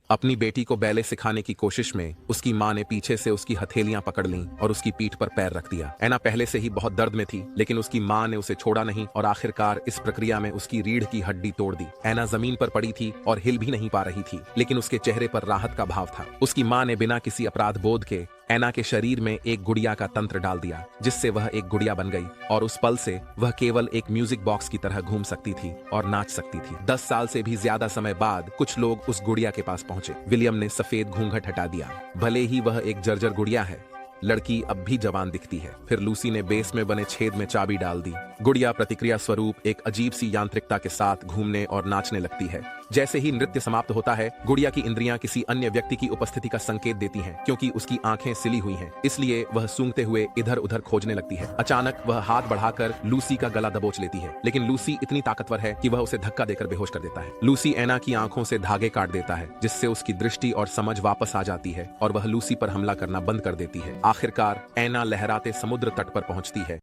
अपनी बेटी को बैले सिखाने की कोशिश में उसकी माँ ने पीछे से उसकी हथेलियां पकड़ लीं और उसकी पीठ पर पैर रख दिया। एना पहले से ही बहुत दर्द में थी, लेकिन उसकी माँ ने उसे छोड़ा नहीं और आखिरकार इस प्रक्रिया में उसकी रीढ़ की हड्डी तोड़ दी। एना जमीन पर पड़ी थी और हिल भी नहीं पा रही थी, लेकिन उसके चेहरे पर राहत का भाव था। उसकी माँ ने बिना किसी अपराध बोध के एना के शरीर में एक गुड़िया का तंत्र डाल दिया, जिससे वह एक गुड़िया बन गई और उस पल से वह केवल एक म्यूजिक बॉक्स की तरह घूम सकती थी और नाच सकती थी। 10 साल से भी ज्यादा समय बाद कुछ लोग उस गुड़िया के पास पहुंचे। विलियम ने सफेद घूंघट हटा दिया। भले ही वह एक जर्जर गुड़िया है, लड़की अब भी जवान दिखती है। फिर लूसी ने बेस में बने छेद में चाबी डाल दी। गुड़िया प्रतिक्रिया स्वरूप एक अजीब सी यांत्रिकता के साथ घूमने और नाचने लगती है। जैसे ही नृत्य समाप्त होता है, गुड़िया की इंद्रियां किसी अन्य व्यक्ति की उपस्थिति का संकेत देती हैं, क्योंकि उसकी आंखें सिली हुई हैं। इसलिए वह सूंघते हुए इधर उधर खोजने लगती है। अचानक वह हाथ बढ़ाकर लूसी का गला दबोच लेती है, लेकिन लूसी इतनी ताकतवर है कि वह उसे धक्का देकर बेहोश कर देता है। लूसी एना की आंखों से धागे काट देता है, जिससे उसकी दृष्टि और समझ वापस आ जाती है और वह लूसी पर हमला करना बंद कर देती है। आखिरकार एना लहराते समुद्र तट पर पहुंचती है